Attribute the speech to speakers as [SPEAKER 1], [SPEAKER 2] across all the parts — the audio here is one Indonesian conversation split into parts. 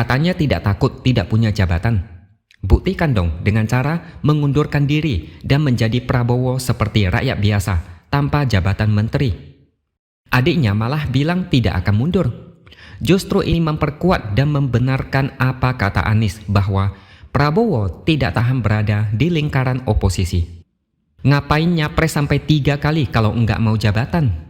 [SPEAKER 1] Katanya tidak takut tidak punya jabatan. Buktikan dong dengan cara mengundurkan diri dan menjadi Prabowo seperti rakyat biasa, tanpa jabatan menteri. Adiknya malah bilang tidak akan mundur. Justru ini memperkuat dan membenarkan apa kata Anies bahwa Prabowo tidak tahan berada di lingkaran oposisi. Ngapain nyapres sampai 3 kali kalau enggak mau jabatan?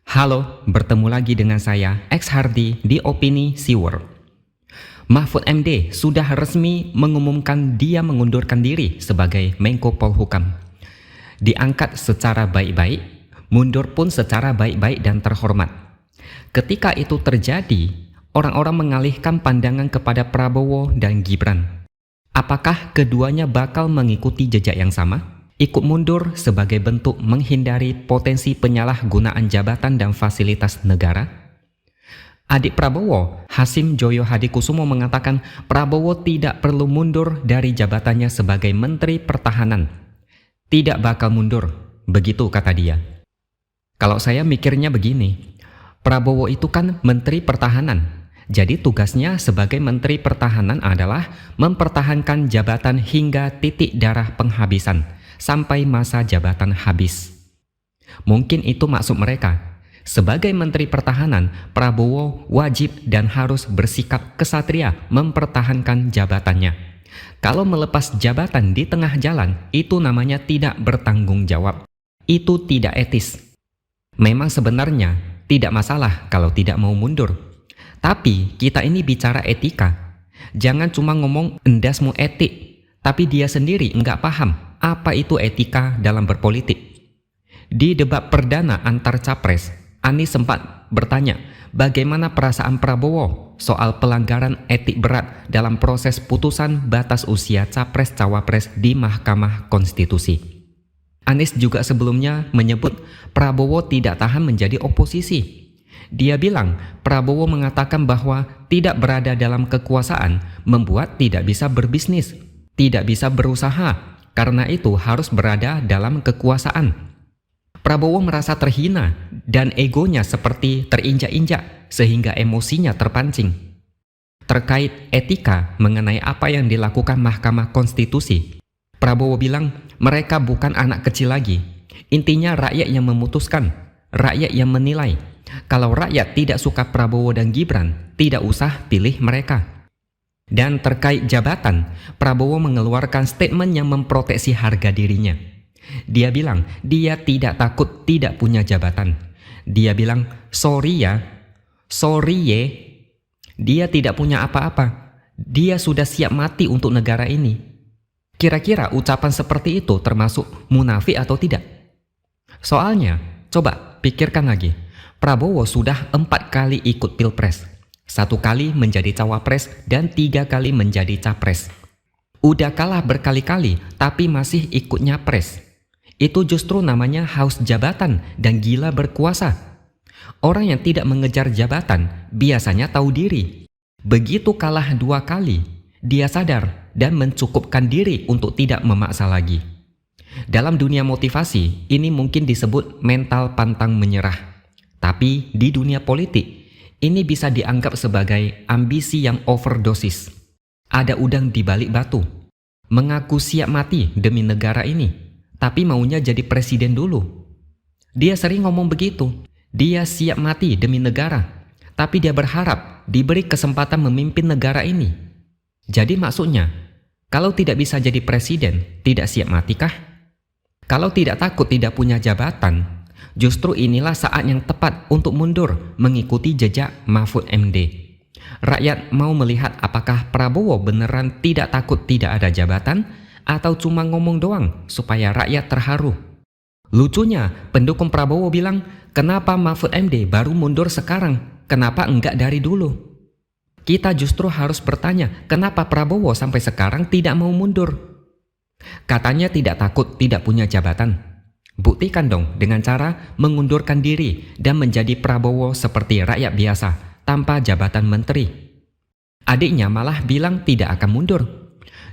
[SPEAKER 1] Halo, bertemu lagi dengan saya, X Hardy di Opini Siwer. Mahfud MD sudah resmi mengumumkan dia mengundurkan diri sebagai Menko Polhukam. Diangkat secara baik-baik, mundur pun secara baik-baik dan terhormat. Ketika itu terjadi, orang-orang mengalihkan pandangan kepada Prabowo dan Gibran. Apakah keduanya bakal mengikuti jejak yang sama? Ikut mundur sebagai bentuk menghindari potensi penyalahgunaan jabatan dan fasilitas negara? Adik Prabowo, Hasim Joyo Hadikusumo mengatakan Prabowo tidak perlu mundur dari jabatannya sebagai Menteri Pertahanan. Tidak bakal mundur, begitu kata dia. Kalau saya mikirnya begini, Prabowo itu kan Menteri Pertahanan. Jadi tugasnya sebagai Menteri Pertahanan adalah mempertahankan jabatan hingga titik darah penghabisan, sampai masa jabatan habis. Mungkin itu maksud mereka. Sebagai Menteri Pertahanan, Prabowo wajib dan harus bersikap kesatria mempertahankan jabatannya. Kalau melepas jabatan di tengah jalan, itu namanya tidak bertanggung jawab. Itu tidak etis. Memang sebenarnya tidak masalah kalau tidak mau mundur. Tapi kita ini bicara etika. Jangan cuma ngomong endasmu etik, tapi dia sendiri nggak paham apa itu etika dalam berpolitik. Di debat perdana antar capres, Anies sempat bertanya bagaimana perasaan Prabowo soal pelanggaran etik berat dalam proses putusan batas usia capres-cawapres di Mahkamah Konstitusi. Anies juga sebelumnya menyebut Prabowo tidak tahan menjadi oposisi. Dia bilang Prabowo mengatakan bahwa tidak berada dalam kekuasaan membuat tidak bisa berbisnis, tidak bisa berusaha, karena itu harus berada dalam kekuasaan. Prabowo merasa terhina dan egonya seperti terinjak-injak sehingga emosinya terpancing. Terkait etika mengenai apa yang dilakukan Mahkamah Konstitusi, Prabowo bilang mereka bukan anak kecil lagi. Intinya rakyat yang memutuskan, rakyat yang menilai. Kalau rakyat tidak suka Prabowo dan Gibran, tidak usah pilih mereka. Dan terkait jabatan, Prabowo mengeluarkan statement yang memproteksi harga dirinya. Dia bilang dia tidak takut tidak punya jabatan. Dia bilang sorry ya, sorry ye. Dia tidak punya apa-apa. Dia sudah siap mati untuk negara ini. Kira-kira ucapan seperti itu termasuk munafik atau tidak? Soalnya, coba pikirkan lagi. Prabowo sudah 4 kali ikut pilpres. 1 kali menjadi cawapres dan 3 kali menjadi capres. Udah kalah berkali-kali tapi masih ikut nyapres. Itu justru namanya haus jabatan dan gila berkuasa. Orang yang tidak mengejar jabatan biasanya tahu diri. Begitu kalah 2 kali, dia sadar dan mencukupkan diri untuk tidak memaksa lagi. Dalam dunia motivasi, ini mungkin disebut mental pantang menyerah. Tapi di dunia politik, ini bisa dianggap sebagai ambisi yang overdosis. Ada udang di balik batu. Mengaku siap mati demi negara ini, tapi maunya jadi presiden dulu. Dia sering ngomong begitu. Dia siap mati demi negara, tapi dia berharap diberi kesempatan memimpin negara ini. Jadi maksudnya, kalau tidak bisa jadi presiden, tidak siap matikah? Kalau tidak takut tidak punya jabatan, justru inilah saat yang tepat untuk mundur mengikuti jejak Mahfud MD. Rakyat mau melihat apakah Prabowo beneran tidak takut tidak ada jabatan atau cuma ngomong doang supaya rakyat terharu. Lucunya, pendukung Prabowo bilang, kenapa Mahfud MD baru mundur sekarang? Kenapa enggak dari dulu? Kita justru harus bertanya, kenapa Prabowo sampai sekarang tidak mau mundur? Katanya tidak takut tidak punya jabatan. Buktikan dong dengan cara mengundurkan diri dan menjadi Prabowo seperti rakyat biasa, tanpa jabatan menteri. Adiknya malah bilang tidak akan mundur.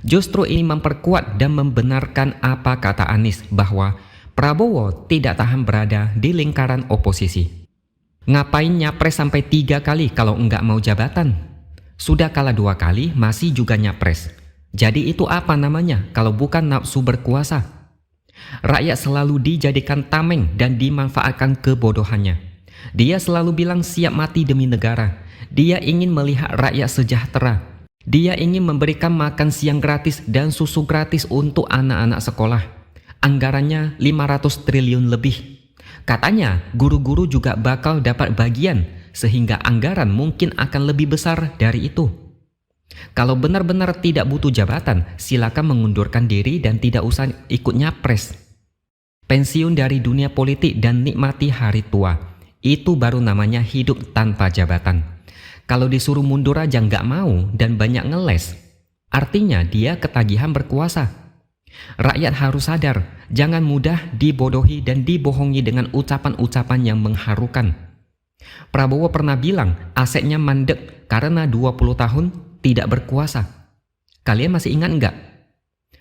[SPEAKER 1] Justru ini memperkuat dan membenarkan apa kata Anies bahwa Prabowo tidak tahan berada di lingkaran oposisi. Ngapain nyapres sampai 3 kali kalau enggak mau jabatan? Sudah kalah 2 kali, masih juga nyapres. Jadi itu apa namanya kalau bukan nafsu berkuasa? Rakyat selalu dijadikan tameng dan dimanfaatkan kebodohannya. Dia selalu bilang siap mati demi negara. Dia ingin melihat rakyat sejahtera. Dia ingin memberikan makan siang gratis dan susu gratis untuk anak-anak sekolah. Anggarannya 500 triliun lebih. Katanya guru-guru juga bakal dapat bagian, sehingga anggaran mungkin akan lebih besar dari itu. Kalau benar-benar tidak butuh jabatan, silakan mengundurkan diri dan tidak usah ikut nyapres. Pensiun dari dunia politik dan nikmati hari tua. Itu baru namanya hidup tanpa jabatan. Kalau disuruh mundur aja nggak mau dan banyak ngeles, artinya dia ketagihan berkuasa. Rakyat harus sadar, jangan mudah dibodohi dan dibohongi dengan ucapan-ucapan yang mengharukan. Prabowo pernah bilang asetnya mandek karena 20 tahun tidak berkuasa. Kalian masih ingat nggak?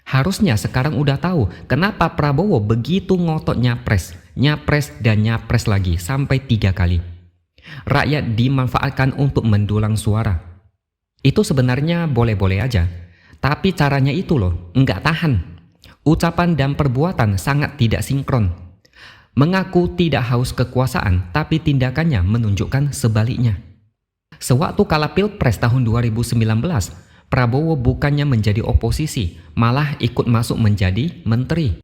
[SPEAKER 1] Harusnya sekarang udah tahu kenapa Prabowo begitu ngotot nyapres dan nyapres lagi sampai 3 kali. Rakyat dimanfaatkan untuk mendulang suara. Itu sebenarnya boleh-boleh aja, tapi caranya itu loh, nggak tahan. Ucapan dan perbuatan sangat tidak sinkron. Mengaku tidak haus kekuasaan, tapi tindakannya menunjukkan sebaliknya. Sewaktu kala Pilpres tahun 2019, Prabowo bukannya menjadi oposisi, malah ikut masuk menjadi menteri.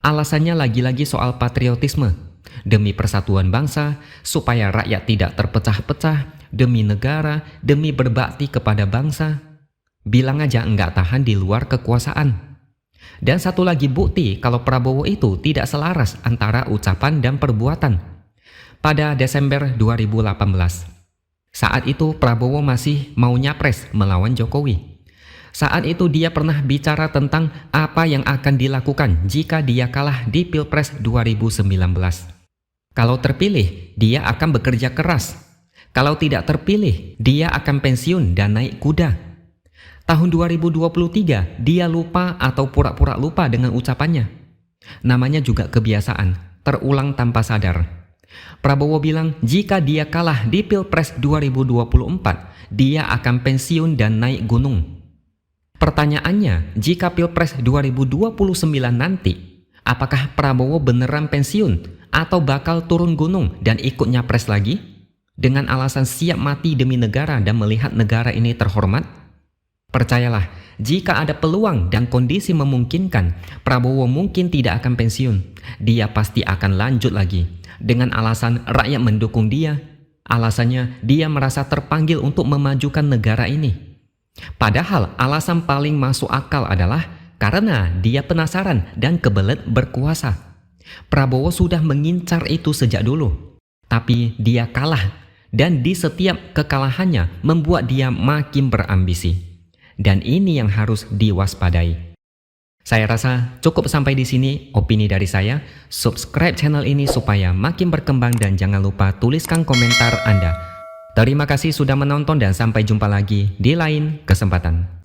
[SPEAKER 1] Alasannya lagi-lagi soal patriotisme, demi persatuan bangsa, supaya rakyat tidak terpecah-pecah, demi negara, demi berbakti kepada bangsa. Bilang aja enggak tahan di luar kekuasaan. Dan satu lagi bukti kalau Prabowo itu tidak selaras antara ucapan dan perbuatan. Pada Desember 2018, saat itu Prabowo masih mau nyapres melawan Jokowi. Saat itu dia pernah bicara tentang apa yang akan dilakukan jika dia kalah di Pilpres 2019. Kalau terpilih, dia akan bekerja keras. Kalau tidak terpilih, dia akan pensiun dan naik kuda. Tahun 2023, dia lupa atau pura-pura lupa dengan ucapannya. Namanya juga kebiasaan, terulang tanpa sadar. Prabowo bilang jika dia kalah di Pilpres 2024, dia akan pensiun dan naik gunung. Pertanyaannya, jika Pilpres 2029 nanti, apakah Prabowo beneran pensiun atau bakal turun gunung dan ikut nyapres lagi? Dengan alasan siap mati demi negara dan melihat negara ini terhormat? Percayalah, jika ada peluang dan kondisi memungkinkan, Prabowo mungkin tidak akan pensiun. Dia pasti akan lanjut lagi. Dengan alasan rakyat mendukung dia, alasannya dia merasa terpanggil untuk memajukan negara ini. Padahal alasan paling masuk akal adalah karena dia penasaran dan kebelet berkuasa. Prabowo sudah mengincar itu sejak dulu. Tapi dia kalah, dan di setiap kekalahannya membuat dia makin berambisi. Dan ini yang harus diwaspadai. Saya rasa cukup sampai di sini opini dari saya. Subscribe channel ini supaya makin berkembang dan jangan lupa tuliskan komentar Anda. Terima kasih sudah menonton dan sampai jumpa lagi di lain kesempatan.